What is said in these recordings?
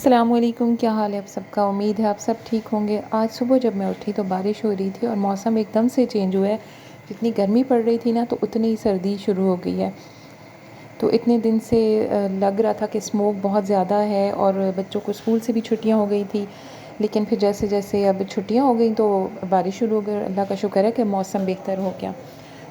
अस्सलामुअलैकुम, क्या हाल है आप सबका। उम्मीद है आप सब ठीक होंगे। आज सुबह जब मैं उठी तो बारिश हो रही थी और मौसम एकदम से चेंज हुआ है। जितनी गर्मी पड़ रही थी ना, तो उतनी ही सर्दी शुरू हो गई है। तो इतने दिन से लग रहा था कि स्मोक बहुत ज़्यादा है और बच्चों को स्कूल से भी छुट्टियां हो गई थी। लेकिन फिर जैसे जैसे अब छुट्टियां हो गई तो बारिश शुरू हो गई। अल्लाह का शुक्र है कि मौसम बेहतर हो गया।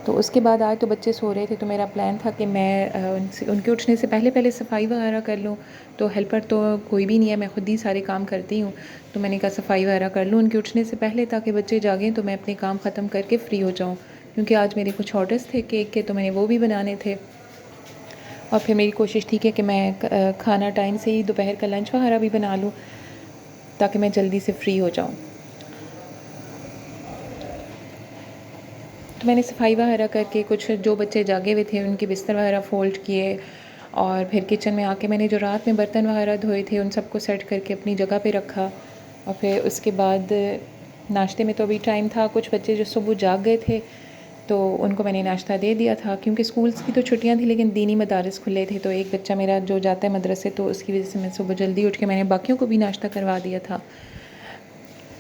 तो उसके बाद आज तो बच्चे सो रहे थे, तो मेरा प्लान था कि मैं उनके उठने से पहले पहले सफाई वगैरह कर लूँ। तो हेल्पर तो कोई भी नहीं है, मैं ख़ुद ही सारे काम करती हूँ। तो मैंने कहा सफाई वगैरह कर लूँ उनके उठने से पहले, ताकि बच्चे जागें तो मैं अपने काम ख़त्म करके फ़्री हो जाऊँ। क्योंकि आज मेरे कुछ ऑर्डर्स थे केक के, तो मैंने वो भी बनाने थे। और फिर मेरी कोशिश थी कि मैं खाना टाइम से ही दोपहर का लंच वगैरह भी बना लूँ, ताकि मैं जल्दी से फ़्री हो जाऊँ। तो मैंने सफाई वगैरह करके कुछ जो बच्चे जागे हुए थे उनके बिस्तर वगैरह फ़ोल्ड किए, और फिर किचन में आके मैंने जो रात में बर्तन वगैरह धोए थे उन सबको सेट करके अपनी जगह पे रखा। और फिर उसके बाद नाश्ते में तो अभी टाइम था। कुछ बच्चे जो सुबह जाग गए थे तो उनको मैंने नाश्ता दे दिया था, क्योंकि स्कूल्स की तो छुट्टियां थी लेकिन दीनी मदारिस खुले थे। तो एक बच्चा मेरा जो जाता है मदरसे, तो उसकी वजह से मैं सुबह जल्दी उठ के मैंने बाकियों को भी नाश्ता करवा दिया था।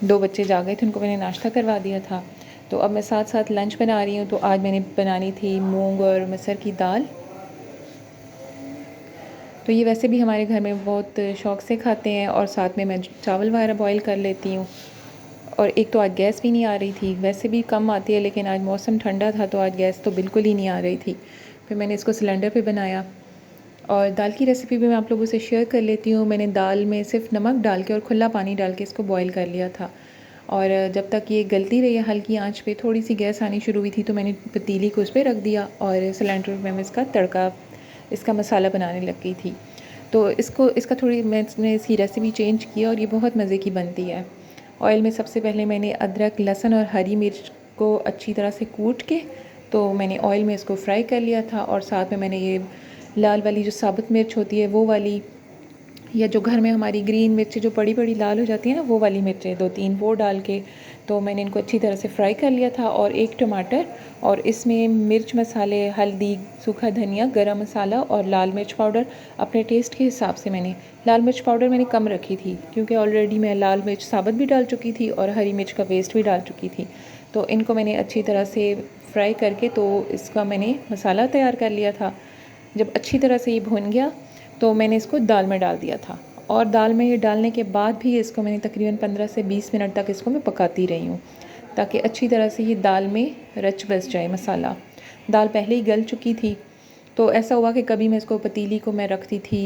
2 बच्चे जाग गए थे, उनको मैंने नाश्ता करवा दिया था। तो अब मैं साथ साथ लंच बना रही हूँ। तो आज मैंने बनानी थी मूंग और मसर की दाल। तो ये वैसे भी हमारे घर में बहुत शौक़ से खाते हैं, और साथ में मैं चावल वगैरह बॉईल कर लेती हूँ। और एक तो आज गैस भी नहीं आ रही थी, वैसे भी कम आती है लेकिन आज मौसम ठंडा था तो आज गैस तो बिल्कुल ही नहीं आ रही थी। फिर मैंने इसको सिलेंडर पे बनाया। और दाल की रेसिपी भी मैं आप लोगों से शेयर कर लेती हूँ। मैंने दाल में सिर्फ नमक डाल के और खुला पानी डाल के इसको बॉईल कर लिया था। और जब तक ये गलती रही है हल्की आंच पे, थोड़ी सी गैस आनी शुरू हुई थी तो मैंने पतीली को उस पर रख दिया और सिलेंडर में मैं इसका तड़का, इसका मसाला बनाने लग गई थी। तो इसका थोड़ी मैंने इसकी रेसिपी चेंज की और ये बहुत मज़े की बनती है। ऑयल में सबसे पहले मैंने अदरक, लहसुन और हरी मिर्च को अच्छी तरह से कूट के तो मैंने ऑयल में इसको फ्राई कर लिया था। और साथ में मैंने ये लाल वाली जो साबुत मिर्च होती है वो वाली, या जो घर में हमारी ग्रीन मिर्च जो बड़ी बड़ी लाल हो जाती है ना, वो वाली मिर्चें 2-3 वो डाल के तो मैंने इनको अच्छी तरह से फ्राई कर लिया था। और 1 टमाटर, और इसमें मिर्च मसाले, हल्दी, सूखा धनिया, गरम मसाला और लाल मिर्च पाउडर अपने टेस्ट के हिसाब से। मैंने लाल मिर्च पाउडर मैंने कम रखी थी, क्योंकि ऑलरेडी मैं लाल मिर्च साबुत भी डाल चुकी थी और हरी मिर्च का पेस्ट भी डाल चुकी थी। तो इनको मैंने अच्छी तरह से फ्राई करके तो इसका मैंने मसाला तैयार कर लिया था। जब अच्छी तरह से ये भुन गया तो मैंने इसको दाल में डाल दिया था। और दाल में ये डालने के बाद भी इसको मैंने तकरीबन 15 से 20 मिनट तक इसको मैं पकाती रही हूँ, ताकि अच्छी तरह से ये दाल में रच बस जाए मसाला। दाल पहले ही गल चुकी थी, तो ऐसा हुआ कि कभी मैं इसको पतीली को मैं रखती थी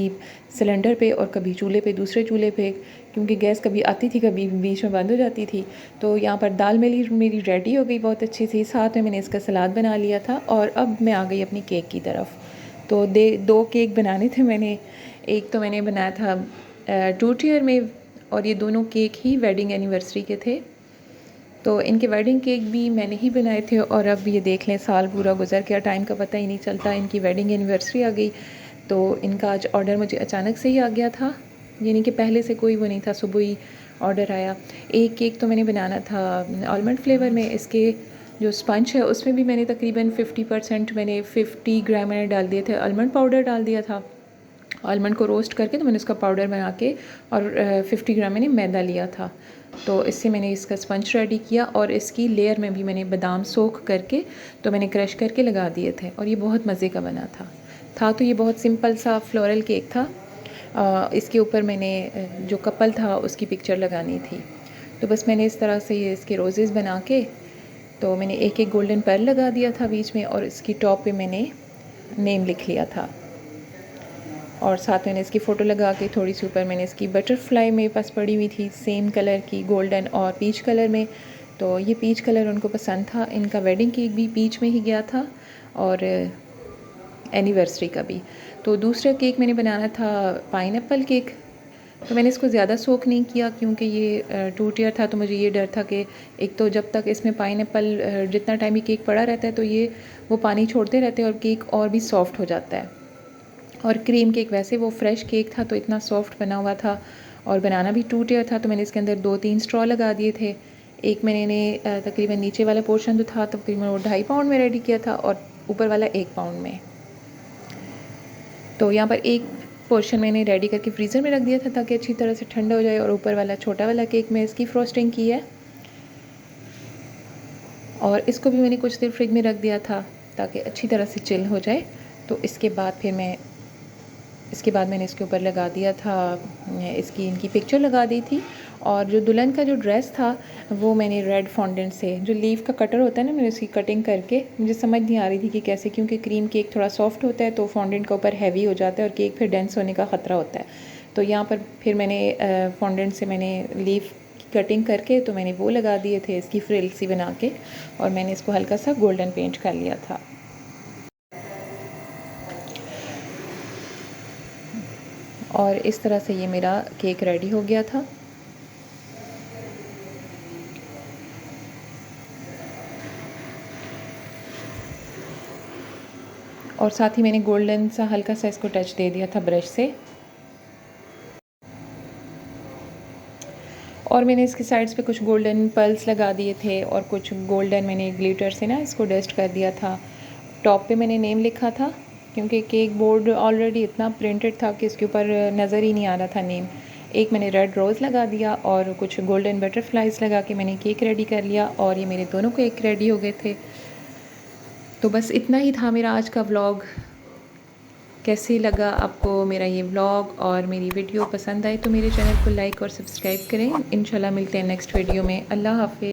सिलेंडर पे और कभी चूल्हे पे, दूसरे चूल्हे पे, क्योंकि गैस कभी आती थी कभी बीच में बंद हो जाती थी। तो यहाँ पर दाल मेरी रेडी हो गई बहुत अच्छी सी। साथ में मैंने इसका सलाद बना लिया था। और अब मैं आ गई अपनी केक की तरफ। तो 2 केक बनाने थे मैंने। एक तो मैंने बनाया था 2 टियर में, और ये दोनों केक ही वेडिंग एनिवर्सरी के थे। तो इनके वेडिंग केक भी मैंने ही बनाए थे। और अब ये देख लें, साल पूरा गुजर गया, टाइम का पता ही नहीं चलता। इनकी वेडिंग एनिवर्सरी आ गई। तो इनका आज ऑर्डर मुझे अचानक से ही आ गया था, यानी कि पहले से कोई वो नहीं था, सुबह ही ऑर्डर आया। एक केक तो मैंने बनाना था आलमंड फ्लेवर में। इसके जो स्पंज है उसमें भी मैंने तकरीबन 50% मैंने 50 ग्राम मैंने डाल दिए थे आलमंड पाउडर डाल दिया था। आलमंड को रोस्ट करके तो मैंने उसका पाउडर बना के, और 50 ग्राम मैंने मैदा लिया था। तो इससे मैंने इसका स्पंज रेडी किया। और इसकी लेयर में भी मैंने बादाम सोख करके तो मैंने क्रश करके लगा दिए थे, और ये बहुत मज़े का बना था। तो ये बहुत सिंपल सा फ्लोरल केक था। इसके ऊपर मैंने जो कपल था उसकी पिक्चर लगानी थी। तो बस मैंने इस तरह से ये इसके रोज़ेज़ बना के तो मैंने एक एक गोल्डन पर्ल लगा दिया था बीच में, और इसकी टॉप पे मैंने नेम लिख लिया था। और साथ में इसकी फ़ोटो लगा के थोड़ी सी ऊपर मैंने इसकी बटरफ्लाई मेरे पास पड़ी हुई थी सेम कलर की, गोल्डन और पीच कलर में। तो ये पीच कलर उनको पसंद था। इनका वेडिंग केक भी पीच में ही गया था, और एनिवर्सरी का भी। तो दूसरा केक मैंने बनाना था पाइनएप्पल केक। तो मैंने इसको ज़्यादा सोक नहीं किया, क्योंकि ये 2 टियर था। तो मुझे ये डर था कि एक तो जब तक इसमें पाइनएप्पल जितना टाइम ये केक पड़ा रहता है तो ये वो पानी छोड़ते रहते हैं और केक और भी सॉफ्ट हो जाता है। और क्रीम केक वैसे वो फ्रेश केक था तो इतना सॉफ्ट बना हुआ था, और बनाना भी 2 टियर था। तो मैंने इसके अंदर 2-3 स्ट्रॉ लगा दिए थे। एक मैंने तकरीबन नीचे वाला पोर्शन जो था तकरीबन वो 2.5 पाउंड में रेडी किया था, और ऊपर वाला 1 पाउंड में। तो यहाँ पर एक पोर्शन मैंने रेडी करके फ्रीज़र में रख दिया था ताकि अच्छी तरह से ठंडा हो जाए। और ऊपर वाला छोटा वाला केक में इसकी फ्रोस्टिंग की है और इसको भी मैंने कुछ देर फ्रिज में रख दिया था ताकि अच्छी तरह से चिल हो जाए। तो इसके बाद मैंने इसके ऊपर लगा दिया था, इसकी इनकी पिक्चर लगा दी थी। और जो दुल्हन का जो ड्रेस था वो मैंने रेड फॉन्डेंट से, जो लीफ का कटर होता है ना, मैंने उसकी कटिंग करके, मुझे समझ नहीं आ रही थी कि कैसे, क्योंकि क्रीम केक थोड़ा सॉफ्ट होता है तो फॉन्डेंट का ऊपर हैवी हो जाता है और केक फिर डेंस होने का ख़तरा होता है। तो यहाँ पर फिर मैंने फॉन्डेंट से मैंने लीफ की कटिंग करके तो मैंने वो लगा दिए थे, इसकी फ्रिल सी बना के, और मैंने इसको हल्का सा गोल्डन पेंट कर लिया था। और इस तरह से ये मेरा केक रेडी हो गया था। और साथ ही मैंने गोल्डन सा हल्का सा इसको टच दे दिया था ब्रश से। और मैंने इसके साइड्स पे कुछ गोल्डन पर्ल्स लगा दिए थे और कुछ गोल्डन मैंने ग्लिटर से ना इसको डस्ट कर दिया था। टॉप पे मैंने नेम लिखा था क्योंकि केक बोर्ड ऑलरेडी इतना प्रिंटेड था कि इसके ऊपर नज़र ही नहीं आ रहा था नेम। एक मैंने रेड रोज़ लगा दिया और कुछ गोल्डन बटरफ्लाइज लगा के मैंने केक रेडी कर लिया और ये मेरे दोनों केक रेडी हो गए थे। तो बस इतना ही था मेरा आज का व्लॉग। कैसे लगा आपको मेरा ये व्लॉग और मेरी वीडियो पसंद आए तो मेरे चैनल को लाइक और सब्सक्राइब करें। इंशाल्लाह मिलते हैं नेक्स्ट वीडियो में। अल्लाह हाफ़िज़।